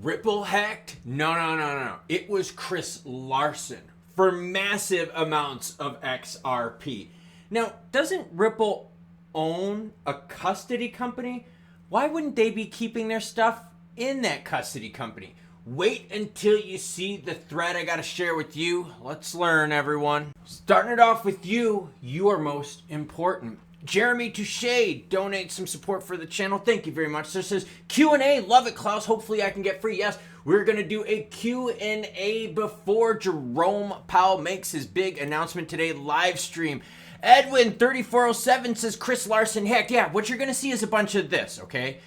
Ripple hacked? No. It was Chris Larson for massive amounts of XRP. Now, doesn't Ripple own a custody company? Why wouldn't they be keeping their stuff in that custody company? Wait until you see the thread I got to share with you. Let's learn, everyone. Starting it off with you. You are most important. Jeremy Touche donates some support for the channel. Thank you very much. So it says Q&A. Love it, Klaus. Hopefully I can get free. Yes, we're going to do a Q&A before Jerome Powell makes his big announcement today. Live stream. Edwin 3407 says Chris Larson hacked. Yeah, what you're going to see is a bunch of this, okay?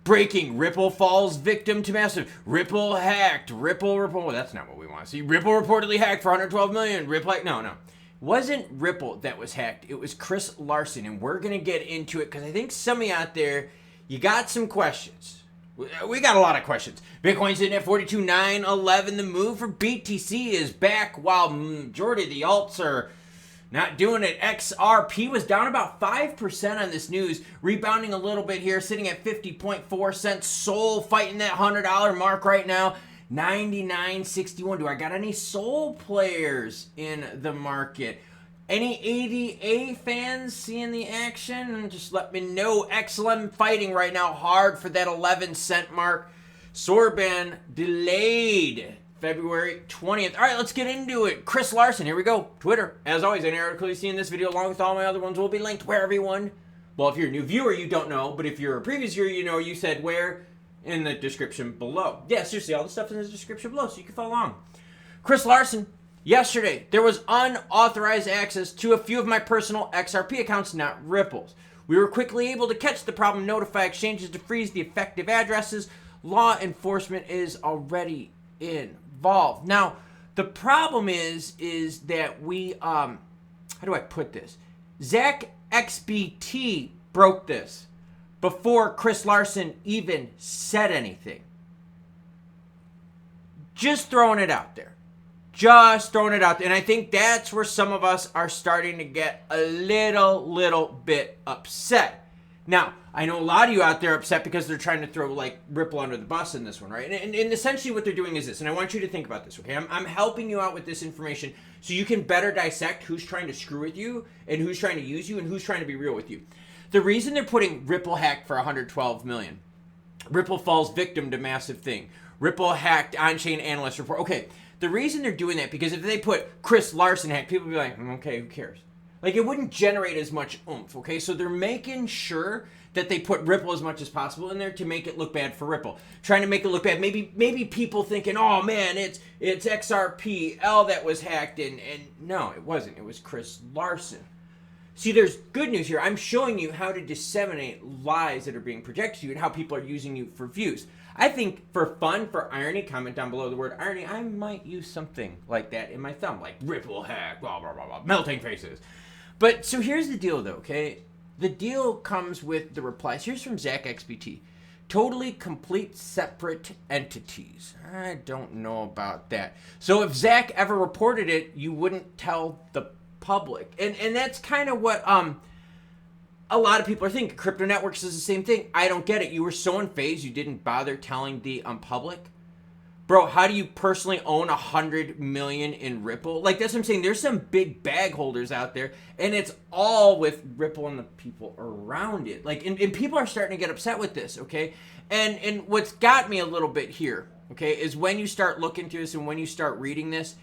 Breaking. Ripple falls victim to massive. Ripple hacked. Ripple. Well, that's not what we want to see. Ripple reportedly hacked for 112 million. Ripple. No. Wasn't Ripple that was hacked. It was Chris Larson. And we're going to get into it because I think some of you out there, you got some questions. We got a lot of questions. Bitcoin's sitting at 42,911. The move for BTC is back while majority of the alts are not doing it. XRP was down about 5% on this news, rebounding a little bit here, sitting at 50.4 cents. Sol fighting that $100 mark right now, 99.61. Do I got any Sol players in the market? Any ADA fans seeing the action? Just let me know. XLM fighting right now hard for that 11-cent mark. Sorban delayed February 20th. All right, let's get into it. Chris Larson, here we go. Twitter. As always, any article you see in this video, along with all my other ones, will be linked where, everyone? Well, if you're a new viewer, you don't know. But if you're a previous viewer, you know. You said where? In the description below. Yeah, seriously, all the stuff is in the description below, so you can follow along. Chris Larson. Yesterday, there was unauthorized access to a few of my personal XRP accounts, not Ripple's. We were quickly able to catch the problem, notify exchanges to freeze the effective addresses. Law enforcement is already involved. Now, the problem is that we, how do I put this? Zach XBT broke this before Chris Larson even said anything. Just throwing it out there. And I think that's where some of us are starting to get a little bit upset. Now, I know a lot of you out there are upset because they're trying to throw like Ripple under the bus in this one, right? And essentially what they're doing is this, and I want you to think about this, okay? I'm helping you out with this information so you can better dissect who's trying to screw with you and who's trying to use you and who's trying to be real with you. The reason they're putting Ripple hacked for 112 million, Ripple falls victim to massive thing, Ripple hacked on-chain analyst report. Okay, the reason they're doing that, because if they put Chris Larson hacked, people would be like, okay, who cares? Like, it wouldn't generate as much oomph, okay? So they're making sure that they put Ripple as much as possible in there to make it look bad for Ripple. Trying to make it look bad. Maybe people thinking, oh man, it's XRP that was hacked, and no, it wasn't. It was Chris Larson. See, there's good news here. I'm showing you how to disseminate lies that are being projected to you and how people are using you for views. I think for fun, for irony, comment down below the word irony. I might use something like that in my thumb, like Ripple hack, blah, blah, blah, blah, melting faces. But so here's the deal, though, okay? The deal comes with the replies. Here's from Zach XBT. Totally complete separate entities. I don't know about that. So if Zach ever reported it, you wouldn't tell the public. And that's kind of what a lot of people are thinking. Crypto Networks is the same thing. I don't get it. You were so unfazed you didn't bother telling the public. Bro, how do you personally own 100 million in Ripple? Like, that's what I'm saying. There's some big bag holders out there, and it's all with Ripple and the people around it. Like, and people are starting to get upset with this, okay? And what's got me a little bit here, okay, is when you start looking into this and when you start reading this,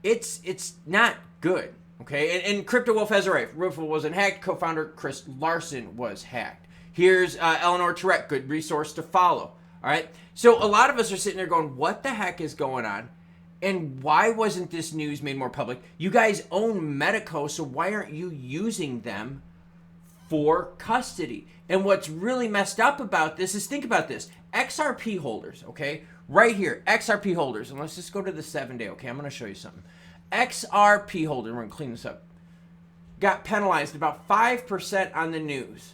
it's not good, okay? And Crypto Wolf has it right. Ripple wasn't hacked. Co-founder Chris Larson was hacked. Here's Eleanor Tourette, good resource to follow. All right, so a lot of us are sitting there going, what the heck is going on? And why wasn't this news made more public? You guys own Medico, so why aren't you using them for custody? And what's really messed up about this is, think about this. XRP holders, okay, right here, XRP holders, and let's just go to the 7-day, okay? I'm going to show you something. XRP holder, we're going to clean this up, got penalized about 5% on the news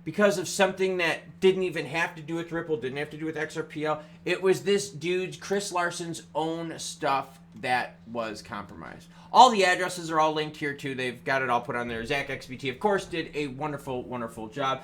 because of something that didn't even have to do with Ripple, didn't have to do with XRPL. It was this dude's, Chris Larson's own stuff that was compromised. All the addresses are all linked here too. They've got it all put on there. Zach XBT, of course, did a wonderful, wonderful job.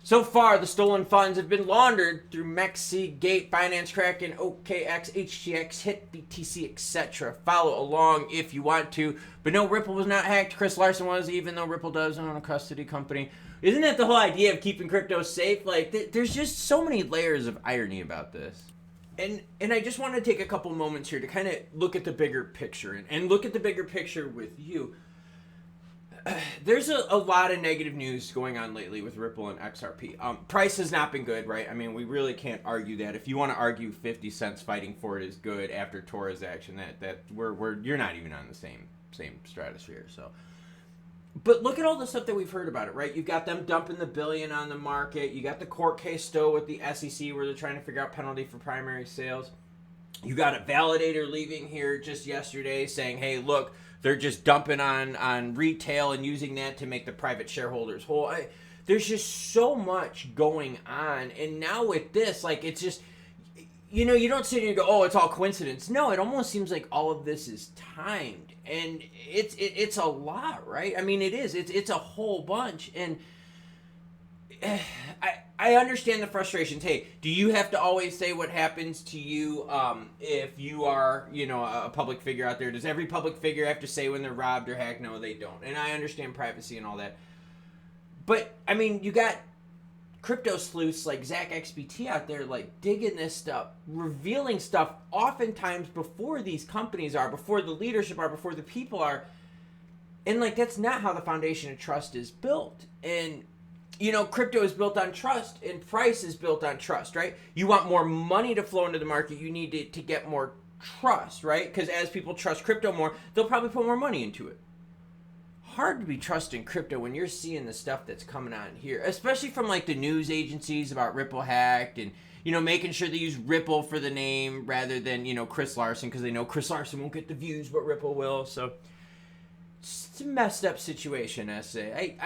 So far, the stolen funds have been laundered through Mexi, Gate, Binance, Kraken, OKX, HTX, HIT, BTC, etc. Follow along if you want to. But no, Ripple was not hacked. Chris Larson was, even though Ripple does own a custody company. Isn't that the whole idea of keeping crypto safe? Like, there's just so many layers of irony about this. And I just want to take a couple moments here to kind of look at the bigger picture and look at the bigger picture with you. There's a lot of negative news going on lately with Ripple and XRP. Price has not been good, right? I mean, we really can't argue that. If you want to argue 50 cents fighting for it is good after Tora's action, you're not even on the same stratosphere. So, but look at all the stuff that we've heard about it, right? You've got them dumping the billion on the market. You got the court case still with the SEC where they're trying to figure out penalty for primary sales. You got a validator leaving here just yesterday saying, hey, look, they're just dumping on retail and using that to make the private shareholders whole. There's just so much going on. And now with this, like, it's just, you know, you don't sit here and go, oh, it's all coincidence. No, it almost seems like all of this is timed. And it's a lot, right? I mean, it is. It's a whole bunch. And I understand the frustrations. Hey, do you have to always say what happens to you if you are, you know, a public figure out there? Does every public figure have to say when they're robbed or hacked? No, they don't. And I understand privacy and all that. But, I mean, you got crypto sleuths like Zach XBT out there, like, digging this stuff, revealing stuff oftentimes before these companies are, before the leadership are, before the people are. And, like, that's not how the foundation of trust is built. And, you know, crypto is built on trust and price is built on trust, right? You want more money to flow into the market, you need to get more trust, right? Because as people trust crypto more, they'll probably put more money into it. Hard to be trusting crypto when you're seeing the stuff that's coming on here, especially from like the news agencies about Ripple hacked and, you know, making sure they use Ripple for the name rather than, you know, Chris Larson, because they know Chris Larson won't get the views, but Ripple will. So it's a messed up situation, I say.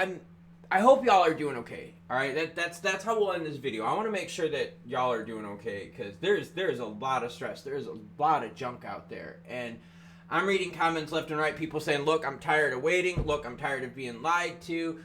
I hope y'all are doing okay. All right, that's how we'll end this video. I want to make sure that y'all are doing okay because there's a lot of stress. There's a lot of junk out there, and I'm reading comments left and right. People saying, "Look, I'm tired of waiting. Look, I'm tired of being lied to."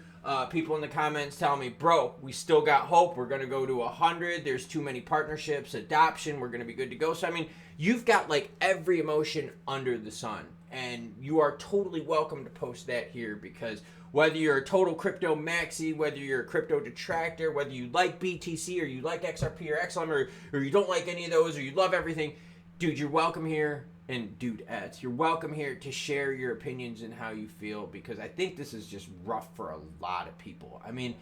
People in the comments telling me, "Bro, we still got hope. We're gonna go to 100. There's too many partnerships, adoption. We're gonna be good to go." So I mean, you've got like every emotion under the sun, and you are totally welcome to post that here because whether you're a total crypto maxi, whether you're a crypto detractor, whether you like BTC or you like XRP or XLM or you don't like any of those or you love everything, dude, you're welcome here. And dudettes, you're welcome here to share your opinions and how you feel because I think this is just rough for a lot of people. I mean,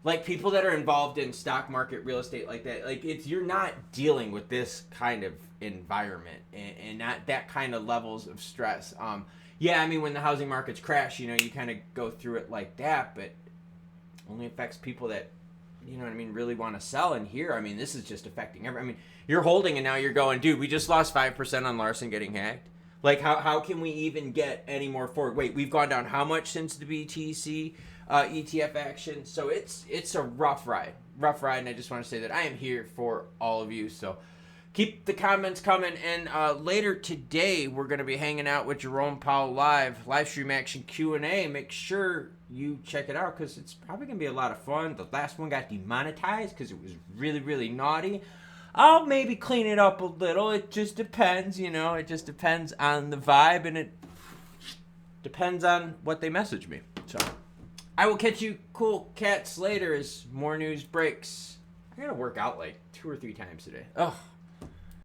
like people that are involved in stock market, real estate like that, like you're not dealing with this kind of environment and not that kind of levels of stress. Yeah, I mean, when the housing markets crash, you know, you kind of go through it like that, but only affects people that, you know what I mean, really want to sell. And here, I mean, this is just affecting everyone. I mean, you're holding and now you're going, dude, we just lost 5% on Larson getting hacked. Like, how can we even get any more forward? Wait, we've gone down how much since the BTC ETF action? So it's a rough ride, and I just want to say that I am here for all of you. So keep the comments coming, and later today we're going to be hanging out with Jerome Powell live stream action Q&A. Make sure you check it out because it's probably going to be a lot of fun. The last one got demonetized because it was really, really naughty. I'll maybe clean it up a little. It just depends, you know. It just depends on the vibe, and it depends on what they message me. So I will catch you cool cats later as more news breaks. I got to work out like 2 or 3 times today. Oh.